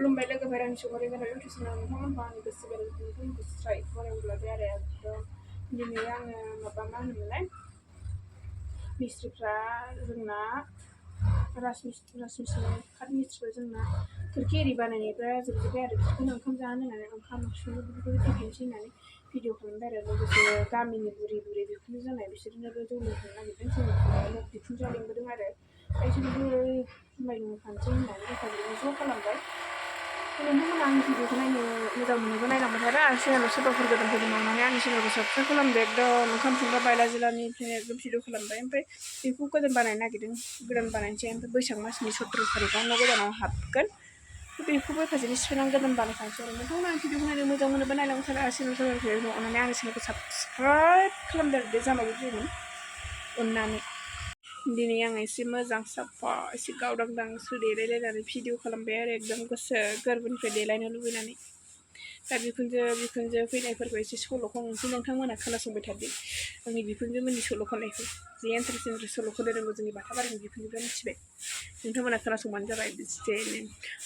खुलुमबाय लोगोफोर आंनि सगरे गोनां इउटुब चेनेल नोंथांमोनखौ आंनि गोसो गोरबोनिफ्राय गुस्राय फरायब्लाबो आरो एकदम दिनै आङो माबा मा होनोमोनलाय मिस्ट्रिफ्रा जोंना राजमिस्ट्रि काट मिस्ट्रिफ्रा जोंना खोरखि एरि बानायनायफ्रा जोबजोब्बाय आरो बिदिनो ओंखाम जानो होननानै ओंखाम संनो बेफोरखौ देखायनोसै होननानै भिडिअ खालामबाय आरो लोगोसे गामिनि बुरि बिखुनजो जानाय बिसोरनोबो जौ लोंहोनो नागिरदों जोंनि बिखुनजोआ लिंबोदों आरो बिसोरबो जुमाय लोंफानोसै होननानै हेफाजाब ज' खालामबाय नोंथांमोना आंनि भिडिअखौ नायनो मोजां मोनोबा नायलांबाय थादो आरो चेनेलाव सोरबाफोर गोदानफोर मावनानै आंनि चेनेलखौ साबस्क्राइब खालामदो एकदम ओंखाम संग्रा बायला जिलानिफ्राय एकदम भिडिअ खालामबाय ओमफ्राय बेखौ गोदान बानायनो नागिरदों गोदान बानायनोसै ओमफ्राय बैसाग मासनि 17 तारिखआव न' गोदानाव हाबगोन बेखौबो हेफाजाबनि सिफायनानै गोदान बानायखानोसै आरो नोंथांमोना आंनि भिडिअखौ नायनो मोजां मोनोबा नायलांबाय थादो आरो चेनेलखौ अननानै आंनि चेनेलखौ साबस्क्राइब खालामदो बे जामायबो फैगोन अननानै दिनै आं एसे मोजां साफा एसे गावदांदांसो देलायलायनानै भिडिअ खालामबाय आरो एकदम गोसो गोरबोनिफ्राय देलायनो लुबैनानै दा बिखुनजो फैनायफोरखौ एसे सल' खननोसै नोंथांमोना खोनासंबाय थादो आंनि बिखुनजोमोननि सल' खननायखौ जे इन्टारेस्ट सल' खननो रोंगौ जोंनि बाथाबारिनि बिखुनजोफ्रा मिथिबाय नोंथांमोना खोनासंबानो जाबाय बिदिनो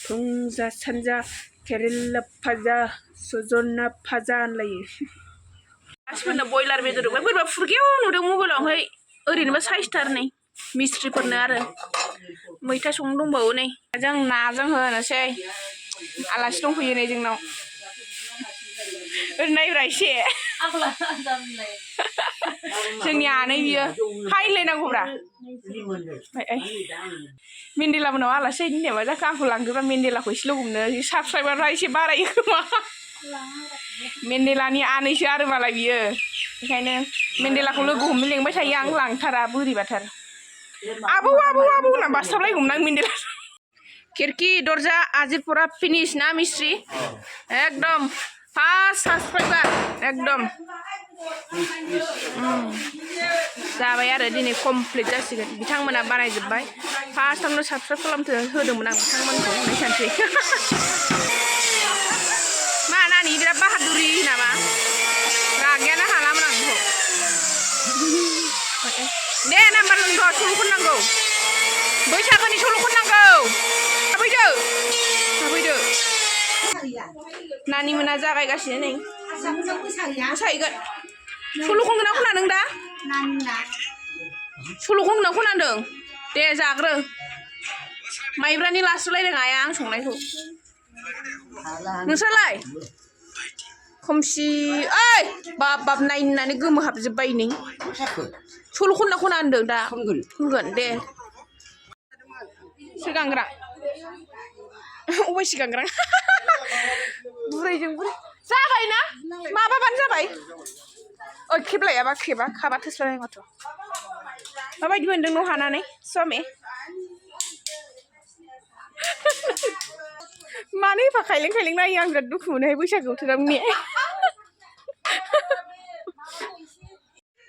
फुंजा सानजा केरेला फाजा सजना फाजा होनलायो मानसिफोरनो बयलार बेदर होबाय बोरैबा फुरगेव नुदों मबाइलाव ओमफ्राय ओरैनोबा साइसथार नै मिस्ट्रिफोरनो आरो मैथा संनो दंबावो नै जों नाजों होनोसै आलासि दंफैयो नै जोंनाव नायब्रा एसे जोंनि आनै बियो हायलायनांगौब्रा मेन्देला मोनाव आलासि जाहैनो होननाया मा जाखो आंखौ लांदोंबा मेन्देलाखौ एसेल' हमनो साबस्क्राइबारफ्रा एसे बारायो खोमा मेन्देलानि आनैसो आरो मालाय बियो बेखायनो मेन्देलाखौ लोगो हमनो लेंबाय थायो आं लांथारा बोरैबाथार आबौ होनना बास्थाबलायगौमोन आं मेन्देला खिरखि दरजा आजिर पूरा फिनिश ना मिस्ट्रि एकदम फार्स्ट साबस्क्राइबार एकदम जाबाय आरो दिनै कमप्लिट जासिगोन बिथांमोना बानायजोब्बाय फार्स्टआवनो साबस्क्राइब होदोंमोन आं बिथांमोनखौ होननाय सानसै मा नानि बिराद बाहादुरि नामा रागायानो हालामोन आं बेखौ दे नाम्बार नोंथ' सल' खननांगौ बैसागोनि सल' खननांगौ थाफैदो नानि मोना जागायगासिनो नै मोसाहैगोन सल' खनगोना खनादों दा सल' खनगोना खनादों दे जाग्रो माइब्रानि लास्रोलायदों आया आं संनायखौ नोंस्रालाय खोमसि ओइ बाब नायनानै गोमोहाबजोब्बाय नै सल' खनना खना होनदों दा खनगोन दे सिगांग्रा अबाय सिगांग्रा बुरैजों बुरै जाबाय ना माबाबानो जाबाय ओइ खेबलायाबा खाबा थोस्लायनाय माथो माबायदि मोनदों न' हानानै स्वामी मानो एफा खायलें नायो आं बिराद दुखु मोनोहाय बैसागो बोथोरावनि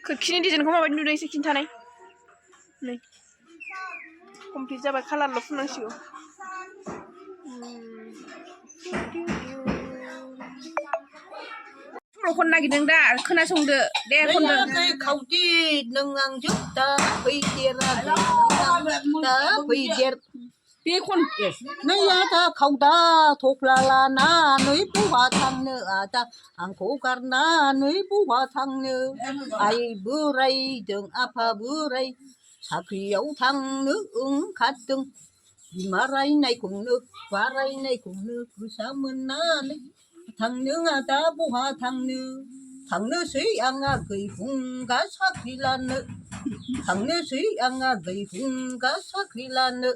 खोरखिनि डिजाइनखौ माबायदि नुदों एसे खिन्थानाय नै कमप्लिट जाबाय कालारल' फुननांसिगौ सल' खननो नागिरदों दा खोनासंदो दे खनदो खावदि नों आं जोबथा फैदेर बे खन नैया दा खावदा थफ्ला लानानै बहा थांनो आदा आंखौ गारनानै बहा थांनो आइ बोरायदों आफा बोराय साख्रियाव थांनो ओंखारदों बिमा रायनायखौनो बिफा रायनायखौनो गोसा मोननानै थांनो आदा बहा थांनोसै आंहा गैहुंगा साख्रि लानो थांनोसै आंहा गैहुंगा साख्रि लानो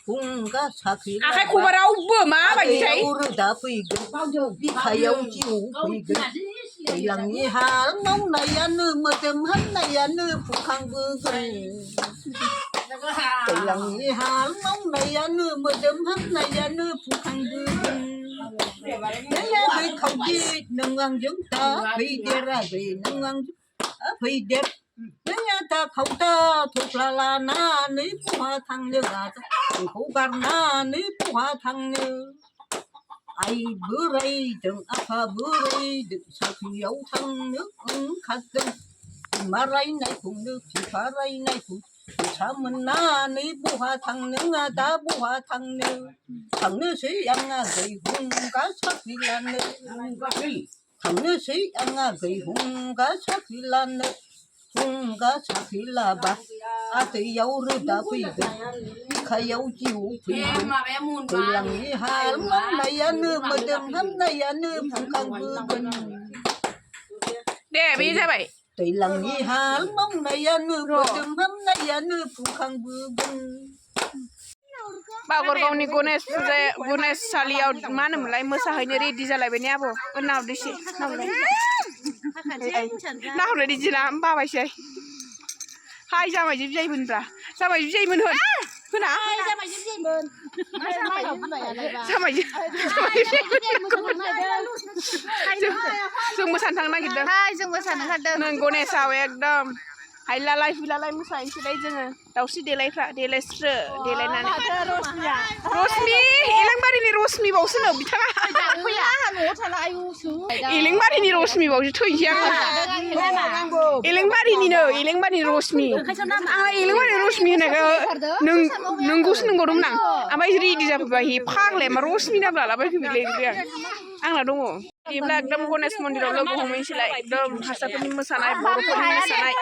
हुंगा साख्रि आखाइ खबा रावबो माबायदिथाय रोदा फैगोन बिखायाव जिउ फैगोन दैज्लांनि हाल मावनायानो मोदोम हामनायानो फुखांबोगोन दैज्लांनि हाल मावनायानो मोदोम हामनायानो फुखांबोगोन बै खावदि नों आंजों दा फैदेराखै नों आंजों फैदेर नैया दा खावदा थफ्ला लानानै बहा थांनो आंखौ गारनानै बहा थांनो आइ बोरायदों आफा बोरायदों साख्रियाव थांनो ओंखारदों बिमा रायनायखौनो बिफा रायनायखौ सा मोननानै बहा थांनो दा बहा थांनोसै आं आगै हुंगा साख्रि लानो थांनोसै आं आगै हुंगा साख्रि लानो हुंगा साख्रि लाबा आदैयाव रोदा फैगोन बिखायाव जिउ फैगोन दैज्लांनि हाल मावनायानो मोदोम हामनायानो फुंखांबोगोन दे बे जाबाय दैज्लांनि हाल मावनायानो मोदोम हामनायानो फुंखांबोगोन बागुरगावनि गणेशसालियाव मा होनोमोनलाय मोसाहैनो रेडि जालायबाय ने आब' नाहरदोसै नाहरनो रेडि ना बाबायसै हाय जामायजो बियाइमोनब्रा जामायजो बियाइमोन होना जों मोसानो थांनो नागिरदों जों मोसानो ओंखारदों नों गणेशआव एकदम हायलालाय हुइलालाय मोसाहैनोसैलाय जोङो दाउस्रि देलायफ्रा देलायस्रो देलायनानै रश्मि एलेंबारिनि रश्मि बावसो नो बिथाङा एलेंबारिनि रश्मि बावसो थैसै आङो एलेंबारिनि रश्मि आं एलेंबारिनि रश्मि होनायखौ नोंगौसो नंबावदोंमोन आं ओमफ्राय रेडि जाफैबाय हे फाग्लाया मा रश्मि नाम लालाबायफैबायलै आंना दङ बिदिब्ला एकदम गणेश मन्दिराव लोगो हमहैनोसैलाय एकदम हारसाफोरनि मोसानाय बर'फोरनि मोसानाय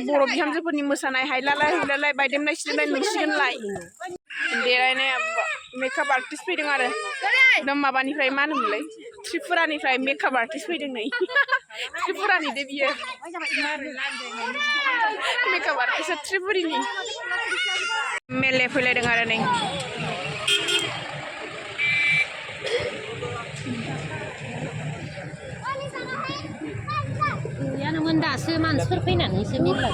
बर' बिहामजोफोरनि मोसानाय हायलालाय हुइलालाय बायदेमलाय सिदेमलाय नुसिगोनलाय देलायनाया मेकआप आर्टिस्ट फैदों आरो एकदम माबानिफ्राय मा होनोमोनलाय त्रिपुरानिफ्राय मेकआप आर्टिस्ट फैदों नै त्रिपुरानि दे बियो मेकआप आर्टिस्टआ त्रिपुरिनि मेले फैलायदों आरो नै दासो मानसिफोर फैनानैसो मेरला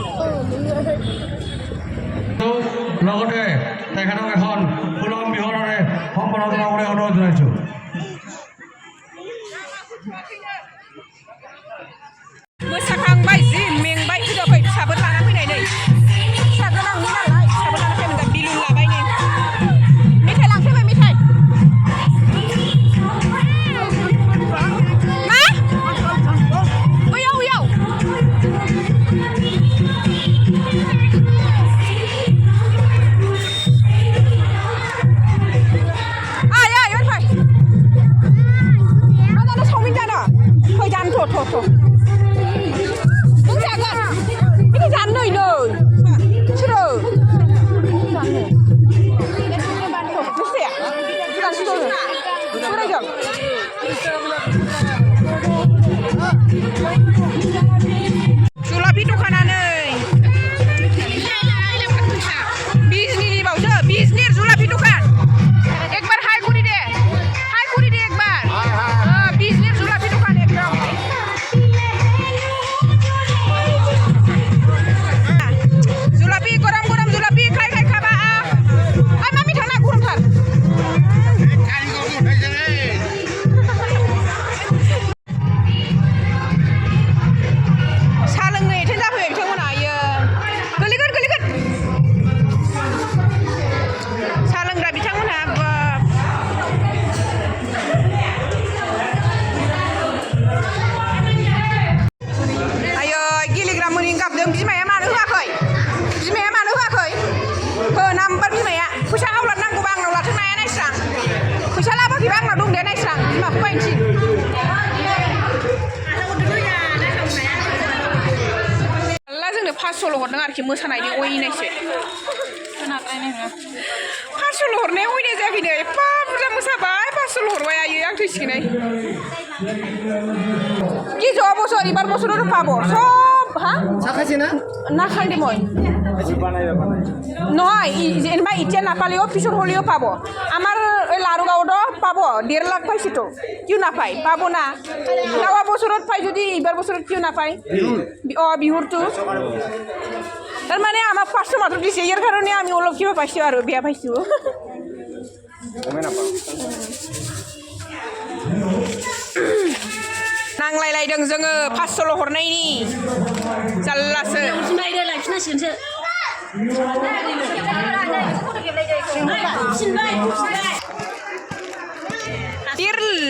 লগতে তেখেতক এখন ফুলম বিহনৰে সম্পন্ন কৰিবলৈ অনুৰোধ জনাইছোঁ मोसाखांबाय जि मेंबाय फैदों फिसाबो लाना फैनाय नै फिसा गोनांनि नालाय फिसाबो लाना फैनाय दा बिलुन लाबाय नै मेथाइ लांफैबाय मेथाइ मा बैयाव जुलाफि दखानानै बिजनिनि बावसो बिजनिर जुलाफि दखान एकबार हाय करि दे एकबार बिजनिर जुलाफि दखान एकदम जुलाफि गरम गरम जुलाफि खाय खाबा आय मामि थांना गरमथार हरदों आरोखि मोसानायनि अयनायसो 500 हरनाया अयनाय जायाखैनो एफा बुरजा मोसाबाय 500 हरबाय आयो आं थैसिगोनहाय কি বছর এবার বছরের পাবো সব হ্যাঁ সাখাইছে না খাইতে মই নহয় যেনিবা এতিয়া নাপালেও পিছত হলেও পাবো আমার ওই লারুগাঁওতো পাবো 1.5 লাখ পাইছি তো কিউ নাপাই পাবো না যাওয়া বছরত পাই যদি এবার বছরত কিউ নাপাই বিহুরটো তার মানে আমার 500 মাত্র দিছে এর কারণে আমি অলপ কিবা পাইছো আর বিয়া পাইছো नांलायलायदों जोङो 500 हरनायनि जाल्लासो नायदो लाखिनांसिगोनसो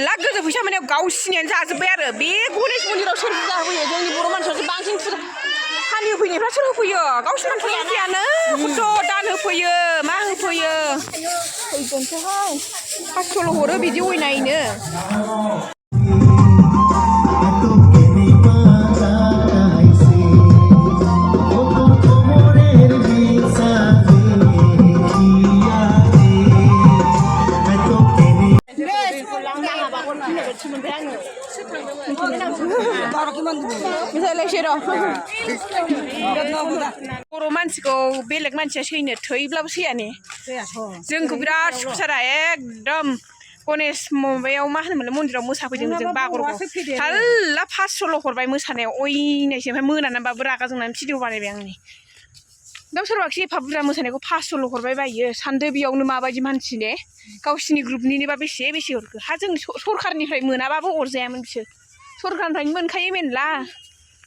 लाख गोजौ फैसा मोननायाव गावसिनियानो जाजोब्बाय आरो बे गणेश मन्दिराव सोर फुजा होयो जोंनि बर' मानसियासो बांसिन फुजा हानि होफैनायफ्रा सोर होफैयो गावसोर होफैयानो खथ' दान होफैयो मा होफैयो फैगोनसोहाय 500ल' हरो बिदि अयनायनो बर' मानसिखौ बेलेग मानसिया सैनो थैब्लाबो सैयाने जोंखौ बिराद सुखुसारा एकदम गणेश माबायाव मा होनोमोनलाय मन्दिराव मोसाफैदों जों बागरखौ थाल्ला 500ल' हरबाय मोसानायाव अयनायसो ओमफ्राय मोनानानैबाबो रागा जोंनानै भिडिअ बानायबाय आंनि दा सोरबाखि एफा बुरजा मोसानायखौ 500ल' हरबाय बायो सानदो बेयावनो माबायदि मानसि ने गावसिनि ग्रुपनिनोबा बेसे हरखो हा जों सरखारनिफ्राय मोनाबाबो अरजायामोन बिसोर सरखारनिफ्रायनो मोनखायो मेरला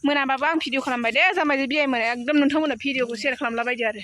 मोनाबाबो आं भिडिअ खालामबाय दे जामायजो बियायमोन एकदम नोंथांमोना भिडिअखौ शेयार खालामला बायदो आरो